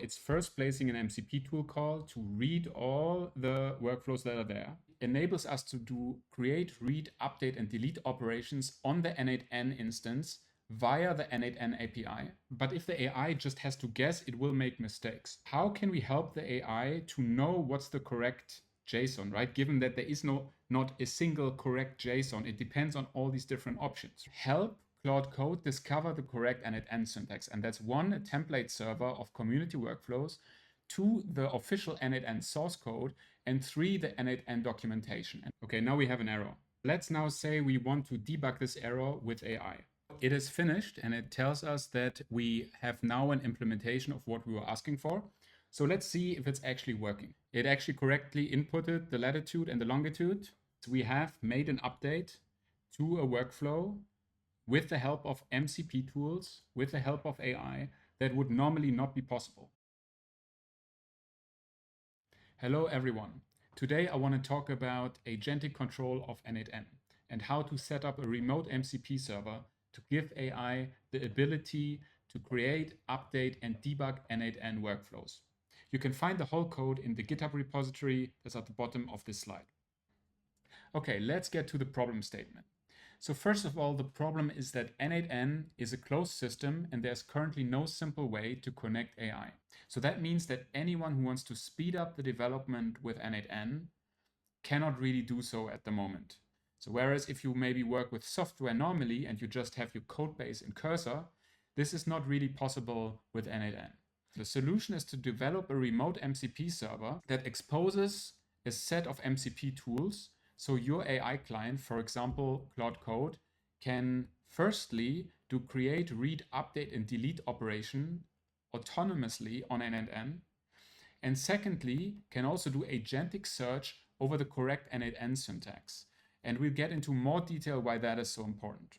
it's first placing an MCP tool call to read all the workflows that are there. Enables us to do create, read, update, and delete operations on the N8N instance via the N8N API. But if the AI just has to guess, it will make mistakes. How can we help the AI to know what's the correct JSON, right? Given that there is not a single correct JSON, it depends on all these different options. Help Claude Code discover the correct N8N syntax. And that's one, a template server of community workflows, two, the official N8N source code, and three, the N8N documentation. Okay, now we have an error. Let's now say we want to debug this error with AI. It is finished and it tells us that we have now an implementation of what we were asking for. So let's see if it's actually working. It actually correctly inputted the latitude and the longitude. So we have made an update to a workflow with the help of MCP tools, with the help of AI, that would normally not be possible. Hello everyone. Today I want to talk about agentic control of N8N and how to set up a remote MCP server to give AI the ability to create, update, and debug N8N workflows. You can find the whole code in the GitHub repository that's at the bottom of this slide. Okay, let's get to the problem statement. So first of all, the problem is that N8N is a closed system and there's currently no simple way to connect AI. So that means that anyone who wants to speed up the development with N8N cannot really do so at the moment. So whereas if you maybe work with software normally and you just have your code base in Cursor, this is not really possible with N8N. The solution is to develop a remote MCP server that exposes a set of MCP tools. So your AI client, for example, Claude Code, can firstly do create, read, update, and delete operation autonomously on N8N. And secondly, can also do agentic search over the correct N8N syntax. And we'll get into more detail why that is so important.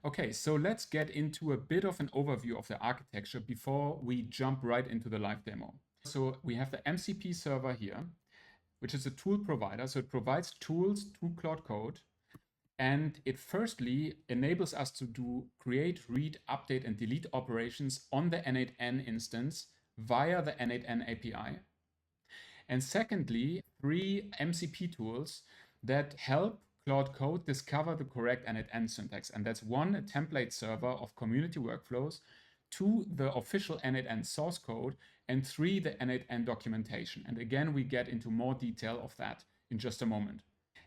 Okay, so let's get into a bit of an overview of the architecture before we jump right into the live demo. So we have the MCP server here, which is a tool provider. So it provides tools to Claude Code. And it firstly enables us to do create, read, update, and delete operations on the N8N instance via the N8N API. And secondly, three MCP tools that help Claude Code discover the correct N8N syntax. And that's one, a template server of community workflows, two, the official N8N source code, and three, the N8N documentation. And again, we get into more detail of that in just a moment.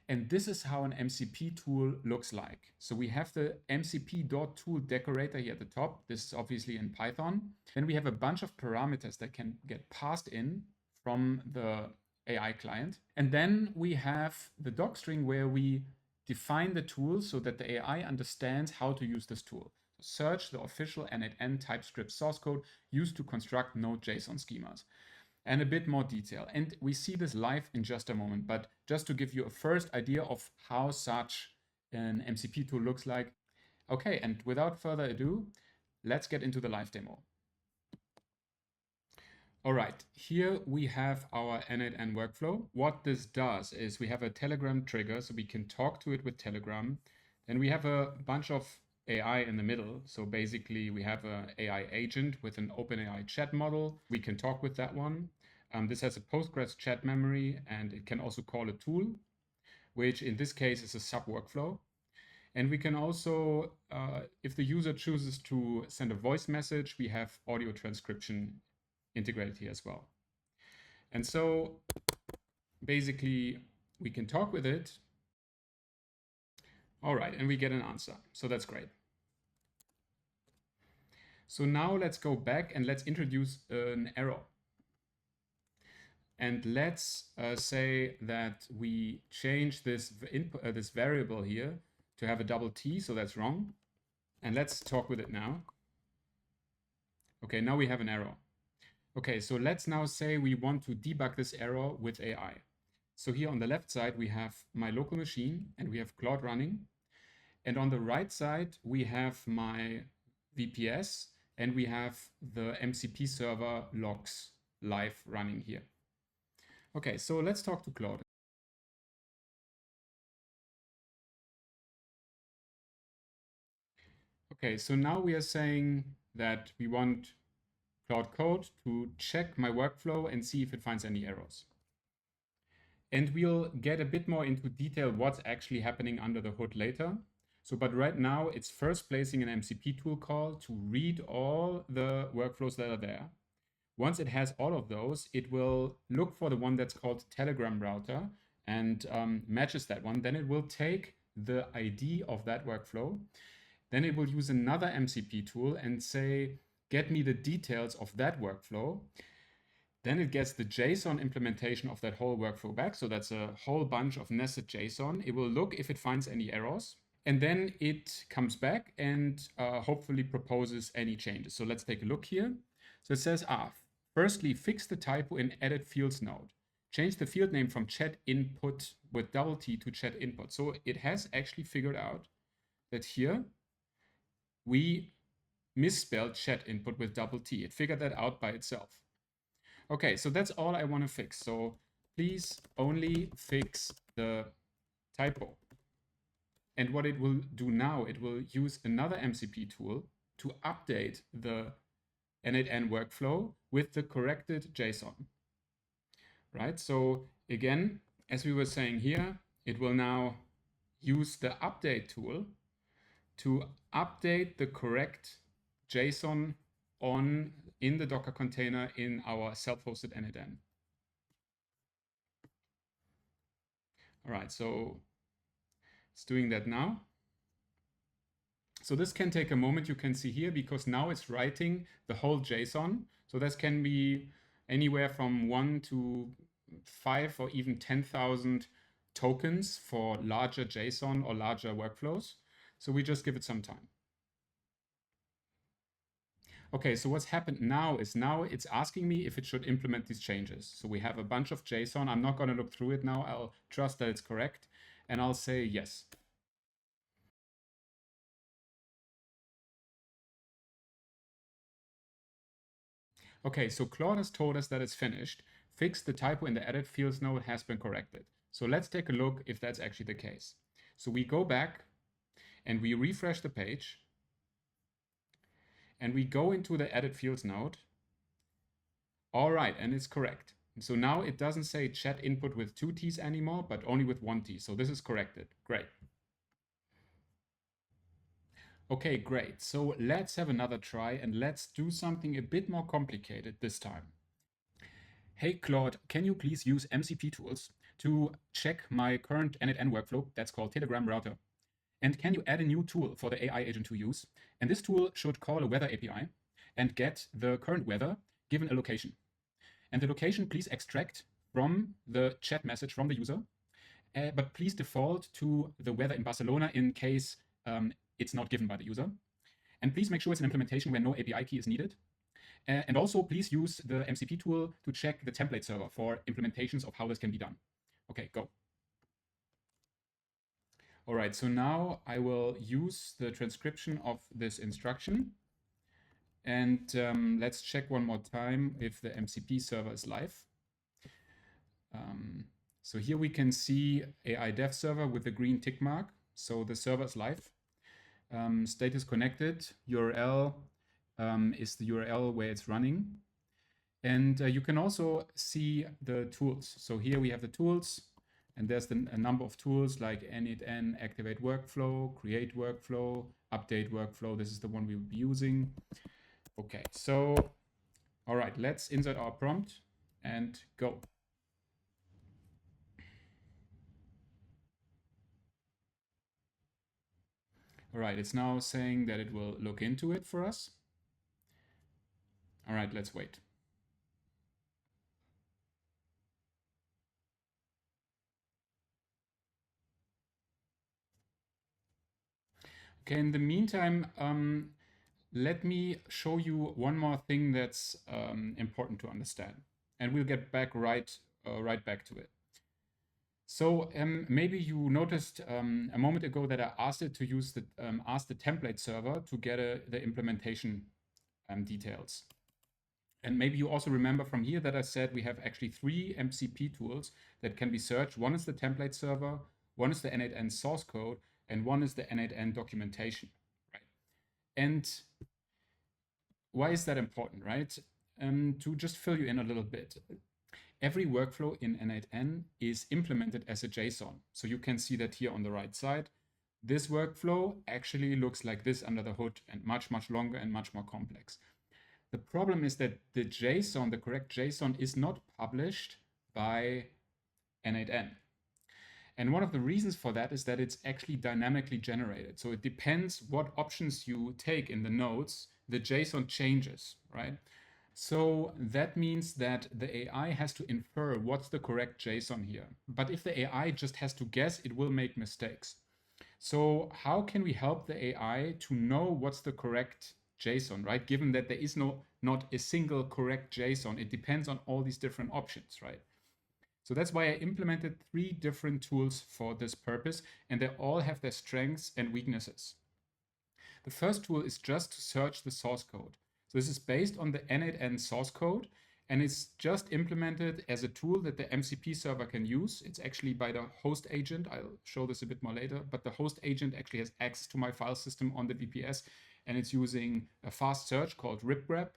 And this is how an MCP tool looks like. So we have the mcp.tool decorator here at the top. This is obviously in Python. Then we have a bunch of parameters that can get passed in from the AI client. And then we have the docstring where we define the tool so that the AI understands how to use this tool. Search the official N8N TypeScript source code used to construct Node.json schemas. And a bit more detail. And we see this live in just a moment, but just to give you a first idea of how such an MCP tool looks like. Okay, and without further ado, let's get into the live demo. All right, here we have our N8N workflow. What this does is we have a Telegram trigger, so we can talk to it with Telegram. Then we have a bunch of AI in the middle. So basically we have an AI agent with an OpenAI chat model. We can talk with that one. This has a Postgres chat memory, and it can also call a tool, which in this case is a sub workflow. And we can also, if the user chooses to send a voice message, we have audio transcription integrated here as well. And so basically we can talk with it. All right, and we get an answer. So that's great. So now let's go back and let's introduce an error. And let's say that we change this this variable here to have a double T, so that's wrong. And let's talk with it now. Okay, now we have an error. Okay, so let's now say we want to debug this error with AI. So here on the left side, we have my local machine and we have Claude running. And on the right side, we have my VPS and we have the MCP server logs live running here. Okay, so let's talk to Claude. Okay, so now we are saying that we want Claude Code to check my workflow and see if it finds any errors. And we'll get a bit more into detail what's actually happening under the hood later. So, but right now it's first placing an MCP tool call to read all the workflows that are there. Once it has all of those, it will look for the one that's called Telegram router and matches that one. Then it will take the ID of that workflow. Then it will use another MCP tool and say, get me the details of that workflow. Then it gets the JSON implementation of that whole workflow back. So that's a whole bunch of nested JSON. It will look if it finds any errors. And then it comes back and hopefully proposes any changes. So let's take a look here. So it says, firstly, fix the typo in edit fields node. Change the field name from chat input with double T to chat input. So it has actually figured out that here we misspelled chat input with double T. It figured that out by itself. Okay, so that's all I want to fix. So please only fix the typo. And what it will do now, it will use another MCP tool to update the N8N workflow with the corrected JSON. Right? So again, as we were saying here, it will now use the update tool to update the correct JSON in the Docker container in our self-hosted N8N. All right, so it's doing that now. So this can take a moment, you can see here, because now it's writing the whole JSON. So this can be anywhere from 1 to 5 or even 10,000 tokens for larger JSON or larger workflows. So we just give it some time. Okay, so what's happened now is it's asking me if it should implement these changes. So we have a bunch of JSON. I'm not going to look through it now. I'll trust that it's correct. And I'll say yes. Okay, so Claude has told us that it's finished. Fix the typo in the edit fields node has been corrected. So let's take a look if that's actually the case. So we go back and we refresh the page. And we go into the edit fields node. All right, and it's correct. So now it doesn't say chat input with 2 T's anymore, but only with 1 T. So this is corrected. Great. Okay, great. So let's have another try and let's do something a bit more complicated this time. Hey, Claude, can you please use MCP Tools to check my current N8N workflow that's called Telegram router? And can you add a new tool for the AI agent to use? And this tool should call a weather API and get the current weather given a location. And the location, please extract from the chat message from the user, but please default to the weather in Barcelona in case it's not given by the user. And please make sure it's an implementation where no API key is needed. And also please use the MCP tool to check the template server for implementations of how this can be done. Okay, go. All right, so now I will use the transcription of this instruction. And let's check one more time if the MCP server is live. So here we can see AI dev server with the green tick mark. So the server is live. Status connected, URL is the URL where it's running. And you can also see the tools. So here we have the tools. And there's a number of tools like N8N Activate Workflow, Create Workflow, Update Workflow. This is the one we will be using. Okay, so, all right, let's insert our prompt and go. All right, it's now saying that it will look into it for us. All right, let's wait. Okay, in the meantime, let me show you one more thing that's important to understand, and we'll get back right back to it. So maybe you noticed a moment ago that I asked it to use the ask the template server to get the implementation details. And maybe you also remember from here that I said we have actually 3 MCP tools that can be searched. One is the template server, one is the N8N source code, and one is the N8N documentation, right? And why is that important, right? to just fill you in a little bit. Every workflow in N8N is implemented as a JSON. So you can see that here on the right side. This workflow actually looks like this under the hood and much, much longer and much more complex. The problem is that the JSON, the correct JSON, is not published by N8N. And one of the reasons for that is that it's actually dynamically generated. So it depends what options you take in the nodes, the JSON changes, right? So that means that the AI has to infer what's the correct JSON here. But if the AI just has to guess, it will make mistakes. So how can we help the AI to know what's the correct JSON, right? Given that there is not a single correct JSON, it depends on all these different options, right? So that's why I implemented 3 different tools for this purpose, and they all have their strengths and weaknesses. The first tool is just to search the source code. So this is based on the N8N source code, and it's just implemented as a tool that the MCP server can use. It's actually by the host agent. I'll show this a bit more later, but the host agent actually has access to my file system on the VPS, and it's using a fast search called ripgrab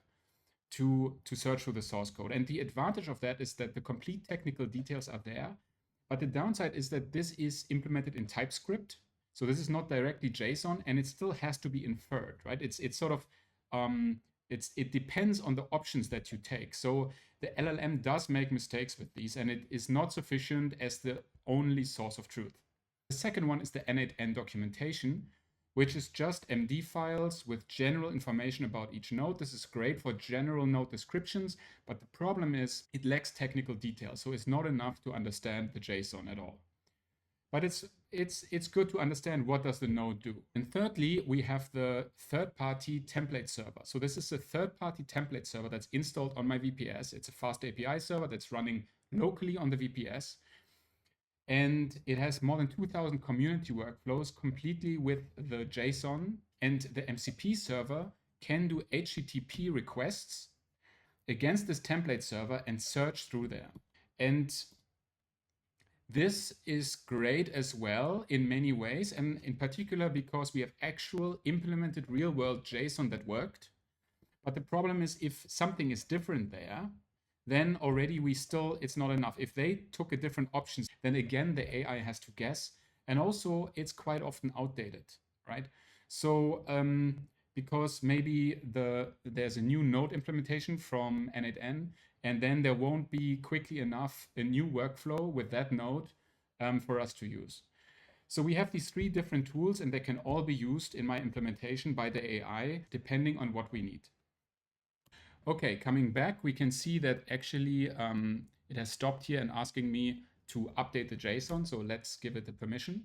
to search through the source code. And the advantage of that is that the complete technical details are there, but the downside is that this is implemented in TypeScript. So this is not directly JSON, and it still has to be inferred, right? It's sort of, it depends on the options that you take. So the LLM does make mistakes with these, and it is not sufficient as the only source of truth. The second one is the N8N documentation, which is just MD files with general information about each node. This is great for general node descriptions, but the problem is it lacks technical details, so it's not enough to understand the JSON at all. But it's good to understand what does the node do. And thirdly, we have the third-party template server. So this is a third-party template server that's installed on my VPS. It's a fast API server that's running locally on the VPS. And it has more than 2,000 community workflows completely with the JSON. And the MCP server can do HTTP requests against this template server and search through there. And this is great as well in many ways, and in particular because we have actual implemented real-world JSON that worked. But the problem is if something is different there, then already it's not enough. If they took a different options, then again, the AI has to guess. And also it's quite often outdated, right? So because maybe there's a new node implementation from N8N, and then there won't be quickly enough a new workflow with that node for us to use. So we have these 3 different tools, and they can all be used in my implementation by the AI, depending on what we need. Okay, coming back, we can see that actually it has stopped here and asking me to update the JSON. So let's give it the permission.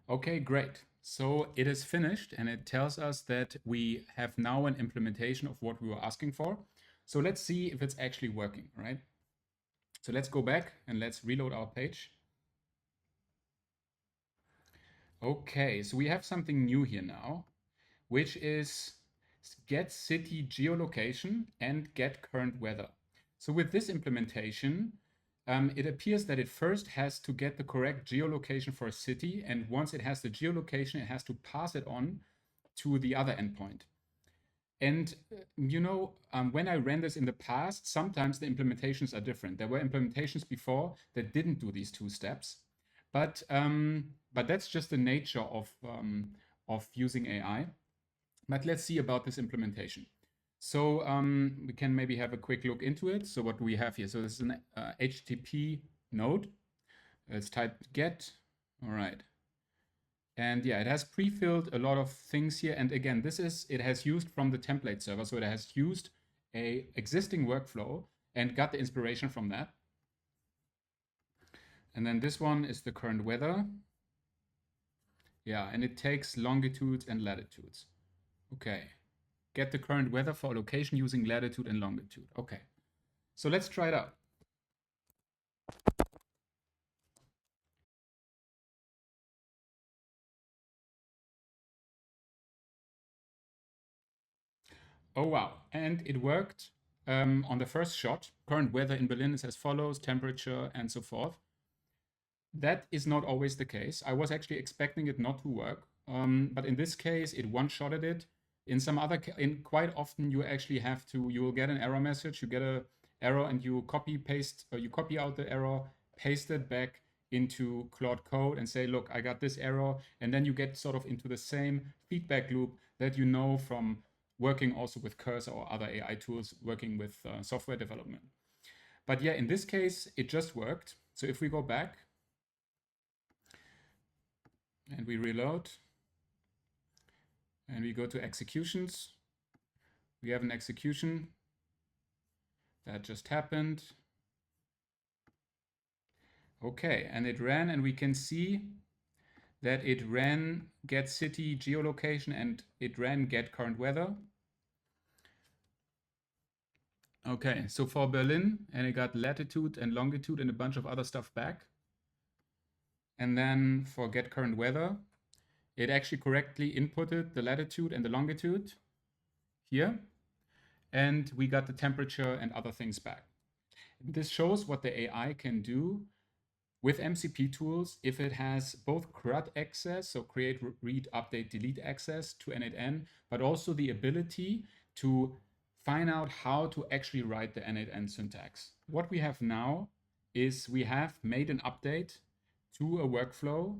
Okay, great. So it is finished, and it tells us that we have now an implementation of what we were asking for. So let's see if it's actually working, right? So let's go back and let's reload our page. Okay, so we have something new here now, which is get city geolocation and get current weather. So with this implementation, it appears that it first has to get the correct geolocation for a city, and once it has the geolocation, it has to pass it on to the other endpoint. And when I ran this in the past, sometimes the implementations are different. There were implementations before that didn't do these 2 steps, but that's just the nature of using AI. But let's see about this implementation. So we can maybe have a quick look into it. So what do we have here? So this is an HTTP node. Let's type get. All right. And yeah, it has pre-filled a lot of things here. And again, it has used from the template server. So it has used a existing workflow and got the inspiration from that. And then this one is the current weather. Yeah, and it takes longitudes and latitudes. Okay. Get the current weather for a location using latitude and longitude. Okay. So let's try it out. Oh, wow. And it worked on the first shot. Current weather in Berlin is as follows, temperature and so forth. that is not always the case. I was actually expecting it not to work, but in this case, it one-shotted it. In some other, quite often you actually have to, you will get an error message, you get a error and you copy paste, or you copy out the error, paste it back into Claude Code and say, look, I got this error. And then you get sort of into the same feedback loop that you know from working also with Cursor or other AI tools, working with software development. But yeah, in this case, it just worked. So if we go back and we reload and we go to executions, we have an execution that just happened. Okay, and it ran, and we can see that it ran get city geolocation and it ran get current weather. Okay, so for Berlin, and it got latitude and longitude and a bunch of other stuff back. And then for get current weather, it actually correctly inputted the latitude and the longitude here. And we got the temperature and other things back. This shows what the AI can do with MCP tools if it has both CRUD access, so create, read, update, delete access to N8N, but also the ability to find out how to actually write the N8N syntax. What we have now is we have made an update to a workflow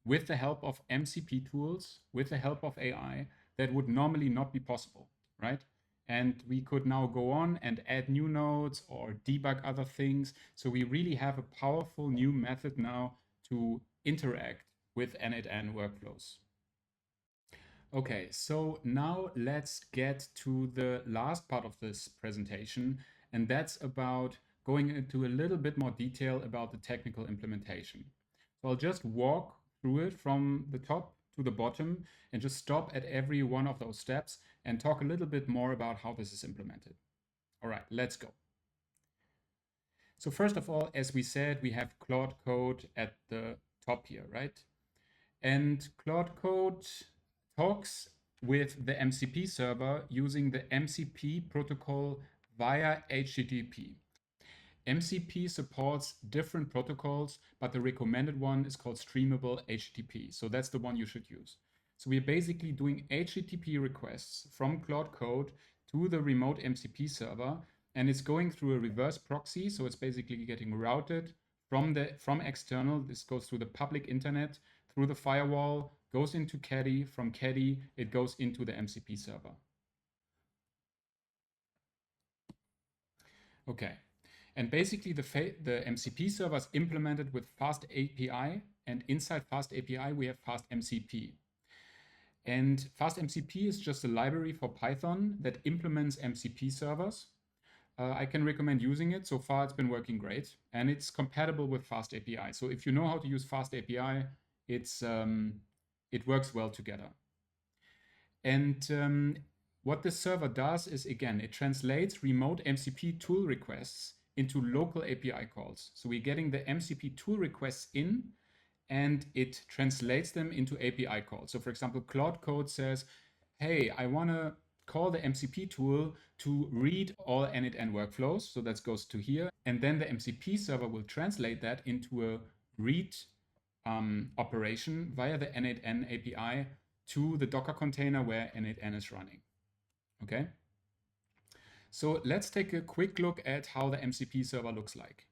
with the help of MCP tools, with the help of AI, that would normally not be possible, right? And we could now go on and add new nodes or debug other things. So we really have a powerful new method now to interact with N8N workflows. Okay, so now let's get to the last part of this presentation, and that's about going into a little bit more detail about the technical implementation. So I'll just walk through it from the top to the bottom and just stop at every one of those steps and talk a little bit more about how this is implemented. All right, let's go. So first of all, as we said, we have Claude Code at the top here, right? And Claude Code talks with the MCP server using the MCP protocol via HTTP. MCP supports different protocols, but the recommended one is called streamable HTTP. So that's the one you should use. So we're basically doing HTTP requests from Claude Code to the remote MCP server, and it's going through a reverse proxy. So it's basically getting routed from external. This goes through the public internet, through the firewall, goes into Caddy. From Caddy, it goes into the MCP server. Okay. And basically, the MCP server is implemented with Fast API, and inside Fast API, we have Fast MCP. And Fast MCP is just a library for Python that implements MCP servers. I can recommend using it. So far, it's been working great, and it's compatible with Fast API. So if you know how to use Fast API, it works well together. And what this server does is, again, it translates remote MCP tool requests into local API calls. So we're getting the MCP tool requests in, and it translates them into API calls. So for example, Claude Code says, hey, I want to call the MCP tool to read all N8N workflows. So that goes to here. And then the MCP server will translate that into a read operation via the N8N API to the Docker container where N8N is running. Okay. So let's take a quick look at how the MCP server looks like.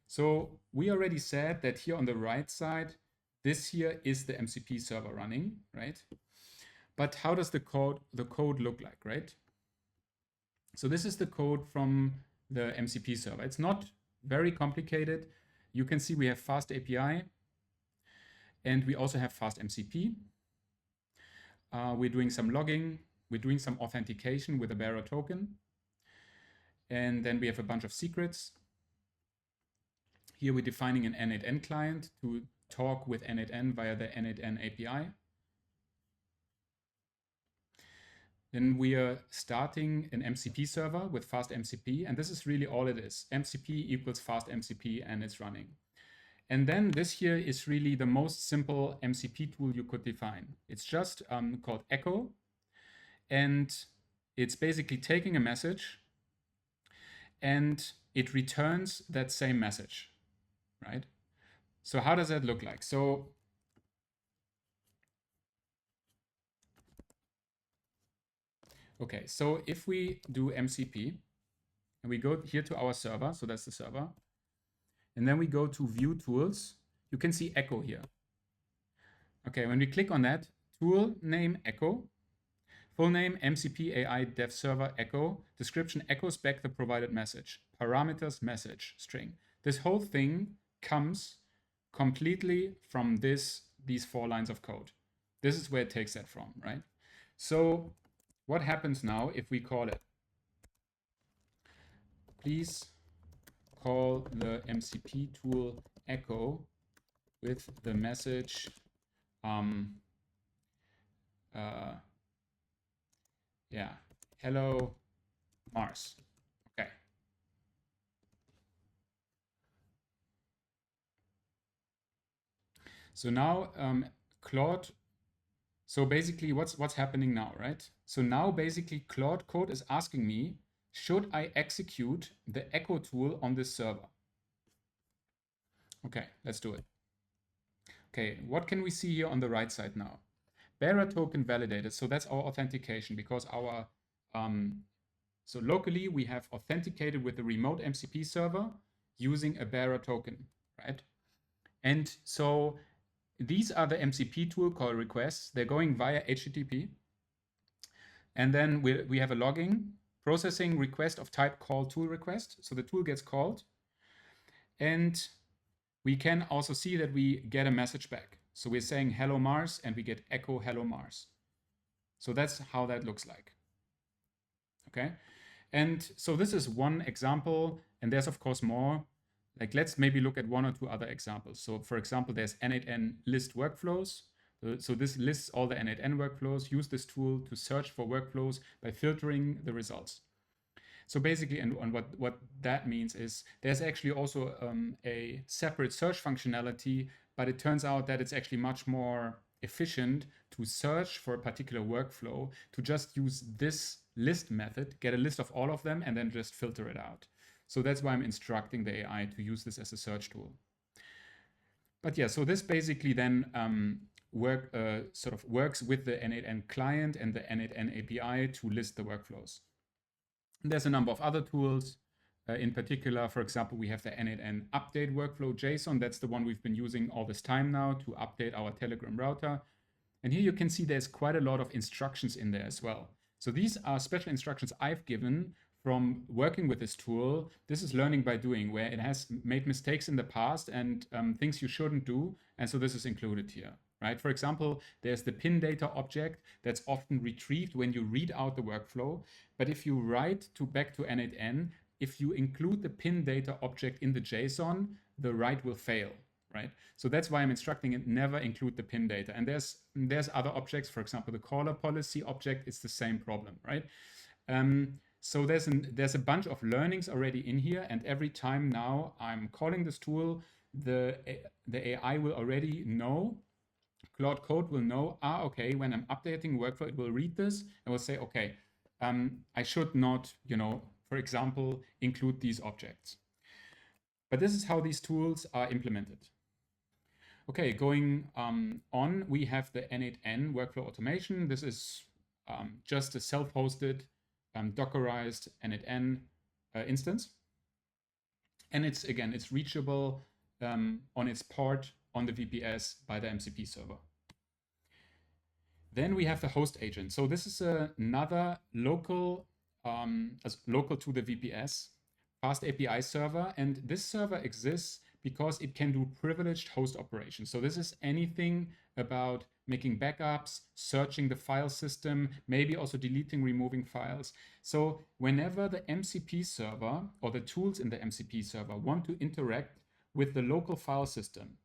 So we already said that here on the right side, this here is the MCP server running, right? But how does the code look like, right? So this is the code from the MCP server. It's not very complicated. You can see we have Fast API, and we also have Fast MCP. We're doing some logging. We're doing some authentication with a bearer token. And then we have a bunch of secrets. Here we're defining an N8N client to talk with N8N via the N8N API. Then we are starting an MCP server with Fast MCP, and this is really all it is. MCP equals Fast MCP, and it's running. And then this here is really the most simple MCP tool you could define. It's just called Echo, and it's basically taking a message, and it returns that same message, right? So how does that look like? So okay, so if we do MCP and we go here to our server, so that's the server, and then we go to View Tools, you can see Echo here. Okay, when we click on that, tool name Echo, full name MCP AI Dev Server Echo, description echoes back the provided message, parameters message string. This whole thing comes completely from these 4 lines of code. This is where it takes that from, right? So what happens now if we call it? Please call the MCP tool echo with the message hello Mars. Okay. So now Claude, so basically what's happening now, right? So now basically Claude Code is asking me, should I execute the echo tool on this server? Okay, let's do it. Okay, what can we see here on the right side now? Bearer token validated, so that's our authentication because our, so locally we have authenticated with the remote MCP server using a bearer token, right? And so these are the MCP tool call requests. They're going via HTTP. And then we have a logging, processing request of type call tool request. So the tool gets called. And we can also see that we get a message back. So we're saying hello Mars and we get echo hello Mars. So that's how that looks like. Okay. And so this is one example, and there's of course more. Like let's maybe look at 1 or 2 other examples. So for example, there's N8N list workflows. So this lists all the N8N workflows. Use this tool to search for workflows by filtering the results. So basically, and what that means is there's actually also a separate search functionality, but it turns out that it's actually much more efficient to search for a particular workflow, to just use this list method, get a list of all of them, and then just filter it out. So that's why I'm instructing the AI to use this as a search tool. But yeah, so this basically then sort of works with the N8N client and the N8N API to list the workflows. And there's a number of other tools. In particular, for example, we have the N8N update workflow JSON. That's the one we've been using all this time now to update our Telegram router. And here you can see there's quite a lot of instructions in there as well. So these are special instructions I've given from working with this tool. This is learning by doing, where it has made mistakes in the past and things you shouldn't do. And so this is included here, right? For example, there's the pin data object that's often retrieved when you read out the workflow. But if you write back to N8N, if you include the pin data object in the JSON, the write will fail, right? So that's why I'm instructing it never include the pin data. And there's other objects, for example, the caller policy object, it's the same problem, right? So there's a bunch of learnings already in here, and every time now I'm calling this tool, the AI will already know, Claude Code will know, okay, when I'm updating workflow, it will read this and will say, okay, I should not, for example, include these objects. But this is how these tools are implemented. Okay, going on, we have the N8N workflow automation. This is just a self-hosted, Dockerized N8N instance. And it's reachable on its port on the VPS by the MCP server. Then we have the host agent. So this is another local to the VPS fast API server. And this server exists because it can do privileged host operations. So this is anything about making backups, searching the file system, maybe also deleting, removing files. So whenever the MCP server or the tools in the MCP server want to interact with the local file system,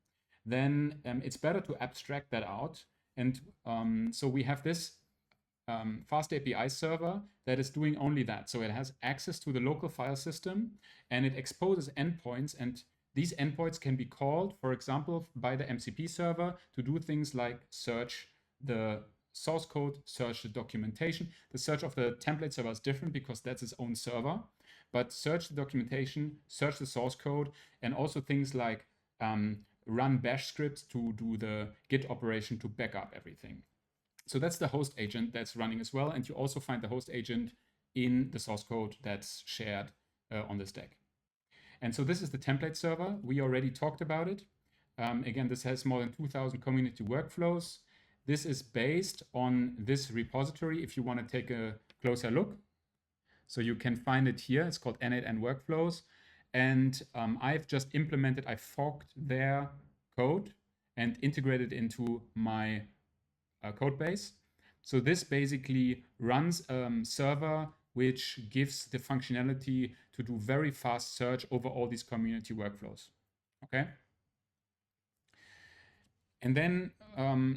then it's better to abstract that out. And so we have this fast API server that is doing only that. So it has access to the local file system and it exposes endpoints, and these endpoints can be called, for example, by the MCP server to do things like search the source code, search the documentation. The search of the template server is different because that's its own server, but search the documentation, search the source code, and also things like run bash scripts to do the git operation to back up everything. So that's the host agent that's running as well. And you also find the host agent in the source code that's shared on the stack. And so this is the template server. We already talked about it. Again, this has more than 2,000 community workflows. This is based on this repository if you want to take a closer look. So you can find it here. It's called N8N Workflows. And I've just implemented, I forked their code and integrated into my code base. So this basically runs a server which gives the functionality to do very fast search over all these community workflows. Okay. And then,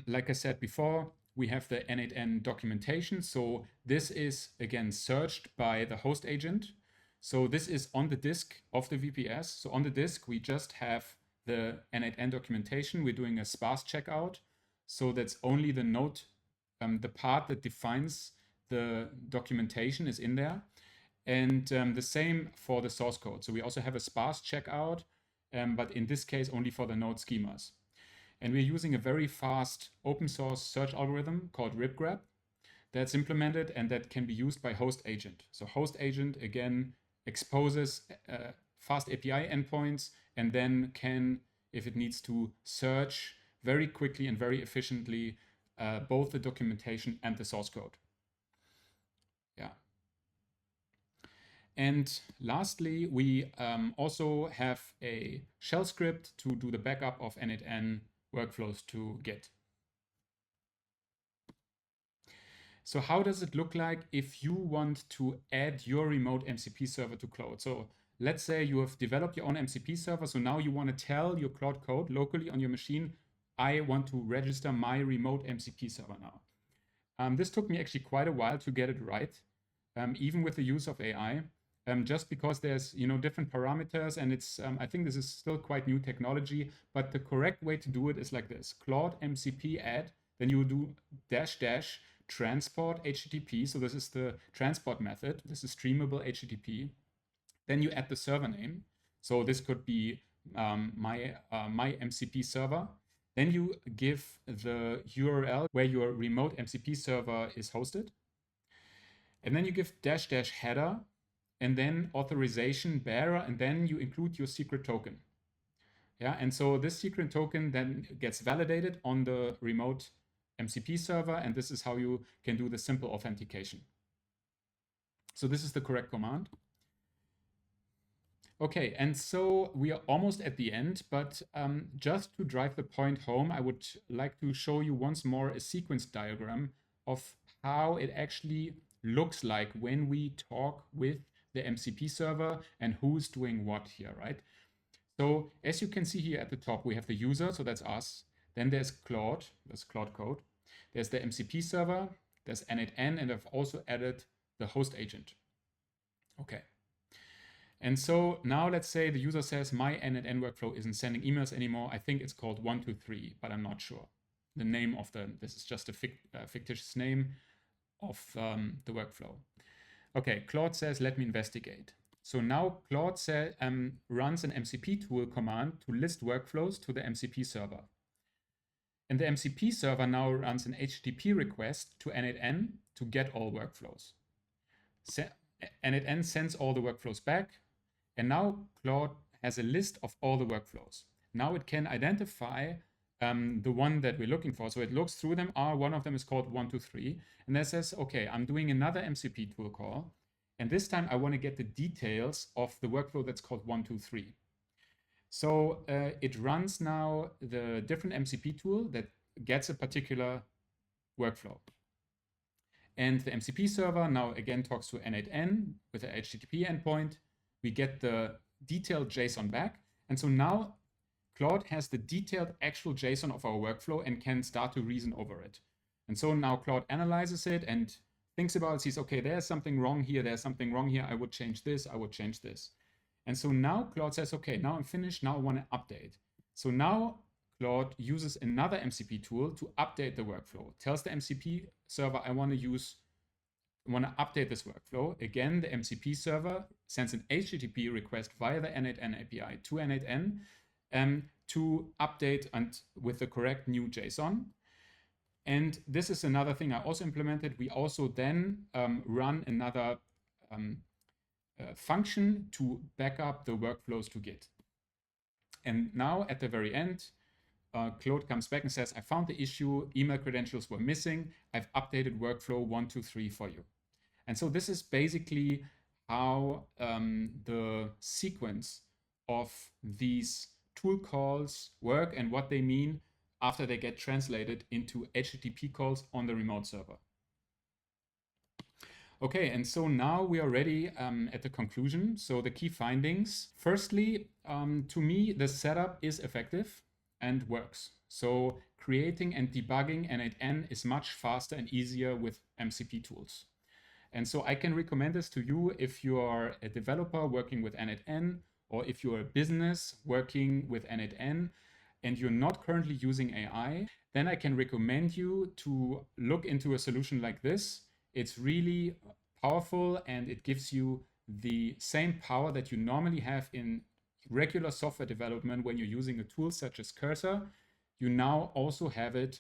like I said before, we have the N8N documentation. So this is, again, searched by the host agent. So this is on the disk of the VPS. So on the disk, we just have the N8N documentation. We're doing a sparse checkout. So that's only the node, the part that defines the documentation is in there. And the same for the source code. So we also have a sparse checkout, but in this case, only for the node schemas. And we're using a very fast open source search algorithm called ripgrab that's implemented and that can be used by host agent. So host agent, again, exposes fast API endpoints and then can, if it needs to, search very quickly and very efficiently both the documentation and the source code. Yeah. And lastly, we also have a shell script to do the backup of N8N workflows to Git. So how does it look like if you want to add your remote MCP server to Claude? So let's say you have developed your own MCP server. So now you want to tell your Claude Code locally on your machine, I want to register my remote MCP server now. This took me actually quite a while to get it right, even with the use of AI. Just because there's different parameters and it's I think this is still quite new technology, but the correct way to do it is like this: Claude MCP add, then you do -- transport HTTP. So this is the transport method. This is streamable HTTP. Then you add the server name. So this could be my MCP server. Then you give the URL where your remote MCP server is hosted. And then you give -- header, and then authorization bearer, and then you include your secret token. Yeah, and so this secret token then gets validated on the remote MCP server, and this is how you can do the simple authentication. So this is the correct command. Okay, and so we are almost at the end, but just to drive the point home, I would like to show you once more a sequence diagram of how it actually looks like when we talk with the MCP server and who's doing what here, right? So as you can see here at the top, we have the user, so that's us. Then there's Claude, that's Claude Code. There's the MCP server, there's N8N, and I've also added the host agent. Okay. And so now let's say the user says my N8N workflow isn't sending emails anymore. I think it's called 123, but I'm not sure. The name of this is just a fictitious name of the workflow. Okay, Claude says, let me investigate. So now Claude runs an MCP tool command to list workflows to the MCP server. And the MCP server now runs an HTTP request to N8N to get all workflows. N8N sends all the workflows back. And now Claude has a list of all the workflows. Now it can identify the one that we're looking for. So it looks through them. One of them is called 123. And that says, okay, I'm doing another MCP tool call. And this time I want to get the details of the workflow that's called 123. So it runs now the different MCP tool that gets a particular workflow. And the MCP server now again talks to N8N with an HTTP endpoint. We get the detailed JSON back. And so now Claude has the detailed actual JSON of our workflow and can start to reason over it. And so now Claude analyzes it and thinks about it, sees, okay, there's something wrong here, there's something wrong here, I would change this, I would change this. And so now Claude says, okay, now I'm finished, now I want to update. So now Claude uses another MCP tool to update the workflow, tells the MCP server, I want to update this workflow. Again, the MCP server sends an HTTP request via the N8N API to N8N to update and with the correct new JSON. And this is another thing I also implemented. We also then run another function to back up the workflows to Git. And now at the very end, Claude comes back and says, I found the issue, email credentials were missing. I've updated workflow 1, 2, 3 for you. And so this is basically how the sequence of these tool calls work and what they mean after they get translated into HTTP calls on the remote server. Okay, and so now we are ready at the conclusion. So the key findings. Firstly, to me, the setup is effective and works. So creating and debugging N8N is much faster and easier with MCP tools. And so I can recommend this to you if you are a developer working with N8N, or if you're a business working with N8N and you're not currently using AI, then I can recommend you to look into a solution like this. It's really powerful and it gives you the same power that you normally have in regular software development when you're using a tool such as Cursor. You now also have it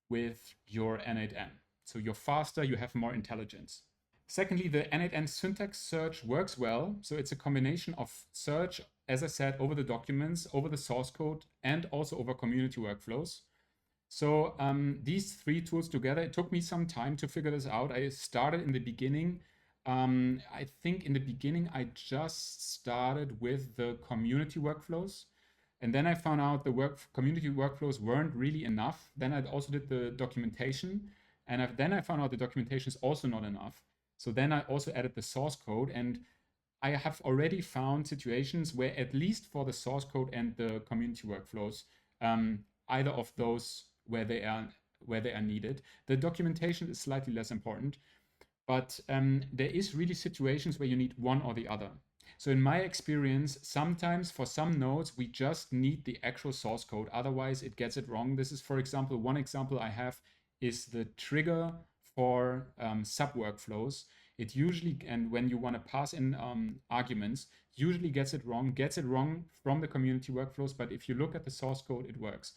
with your N8N. So you're faster, you have more intelligence. Secondly, the N8N Syntax search works well. So it's a combination of search, as I said, over the documents, over the source code, and also over community workflows. So these three tools together, it took me some time to figure this out. I started in the beginning. I think in the beginning, I just started with the community workflows. And then I found out the community workflows weren't really enough. Then I also did the documentation. And then I found out the documentation is also not enough. So then I also added the source code, and I have already found situations where, at least for the source code and the community workflows, either of those where they are needed. The documentation is slightly less important, but there is really situations where you need one or the other. So in my experience, sometimes for some nodes, we just need the actual source code. Otherwise, it gets it wrong. This is, for example, one example I have is the trigger for sub workflows. It usually, and when you want to pass in arguments, usually gets it wrong from the community workflows. But if you look at the source code, it works.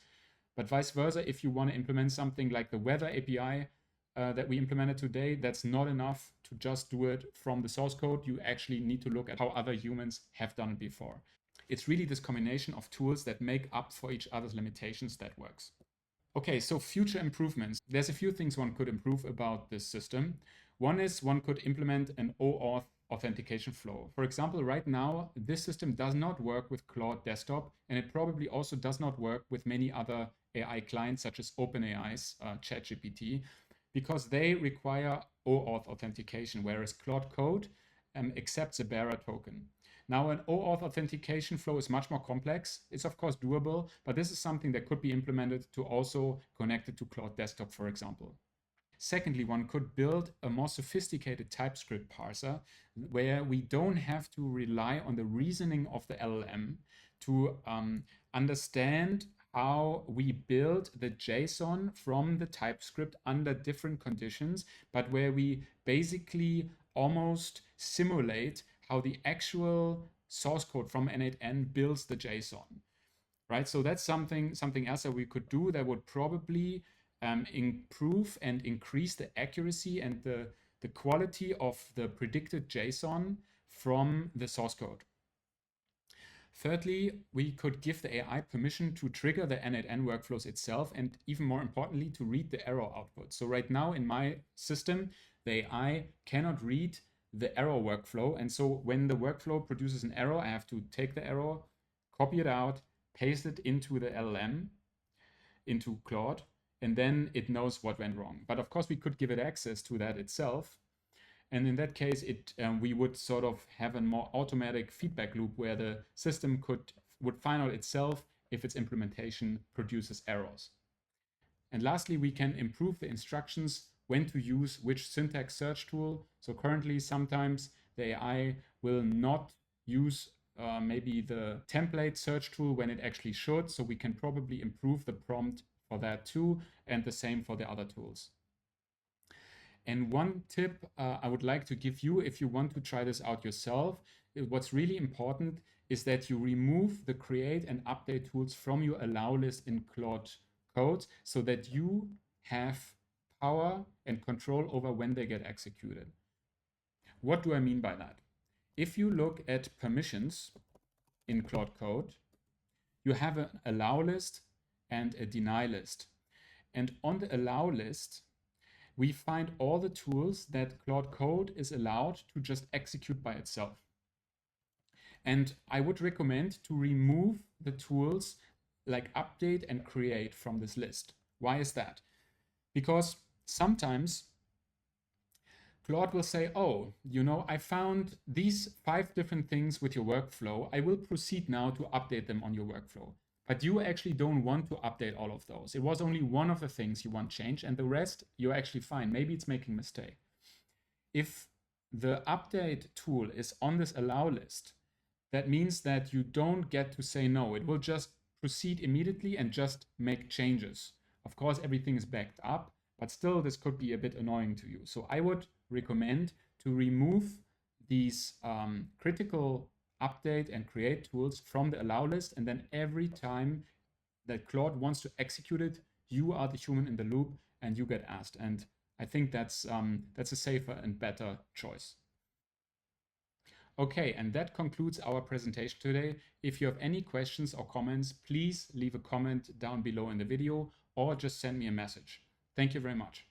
But vice versa, if you want to implement something like the weather API that we implemented today, that's not enough to just do it from the source code. You actually need to look at how other humans have done it before. It's really this combination of tools that make up for each other's limitations that works. Okay, so future improvements. There's a few things one could improve about this system. One is one could implement an OAuth authentication flow. For example, right now, this system does not work with Claude Desktop, and it probably also does not work with many other AI clients, such as OpenAI's ChatGPT, because they require OAuth authentication, whereas Claude Code accepts a bearer token. Now, an OAuth authentication flow is much more complex. It's of course doable, but this is something that could be implemented to also connect it to Claude Desktop, for example. Secondly, one could build a more sophisticated TypeScript parser where we don't have to rely on the reasoning of the LLM to understand how we build the JSON from the TypeScript under different conditions, but where we basically almost simulate how the actual source code from N8N builds the JSON, right? So that's something else that we could do that would probably improve and increase the accuracy and the quality of the predicted JSON from the source code. Thirdly, we could give the AI permission to trigger the N8N workflows itself, and even more importantly, to read the error output. So right now in my system, the AI cannot read the error workflow. And so when the workflow produces an error, I have to take the error, copy it out, paste it into the LLM, into Claude, and then it knows what went wrong. But of course, we could give it access to that itself. And in that case, we would sort of have a more automatic feedback loop where the system would find out itself if its implementation produces errors. And lastly, we can improve the instructions when to use which syntax search tool. So currently, sometimes the AI will not use maybe the template search tool when it actually should. So we can probably improve the prompt for that too, and the same for the other tools. And one tip I would like to give you if you want to try this out yourself, what's really important is that you remove the create and update tools from your allow list in Claude Code so that you have power and control over when they get executed. What do I mean by that? If you look at permissions in Claude Code, you have an allow list and a deny list. And on the allow list, we find all the tools that Claude Code is allowed to just execute by itself. And I would recommend to remove the tools like update and create from this list. Why is that? Because sometimes Claude will say, oh, you know, I found these 5 different things with your workflow. I will proceed now to update them on your workflow. But you actually don't want to update all of those. It was only one of the things you want changed, and the rest you're actually fine. Maybe it's making a mistake. If the update tool is on this allow list, that means that you don't get to say no. It will just proceed immediately and just make changes. Of course, everything is backed up, but still this could be a bit annoying to you. So I would recommend to remove these critical update and create tools from the allow list, and then every time that Claude wants to execute it, you are the human in the loop and you get asked. And I think that's a safer and better choice. Okay, and that concludes our presentation today. If you have any questions or comments, please leave a comment down below in the video or just send me a message. Thank you very much.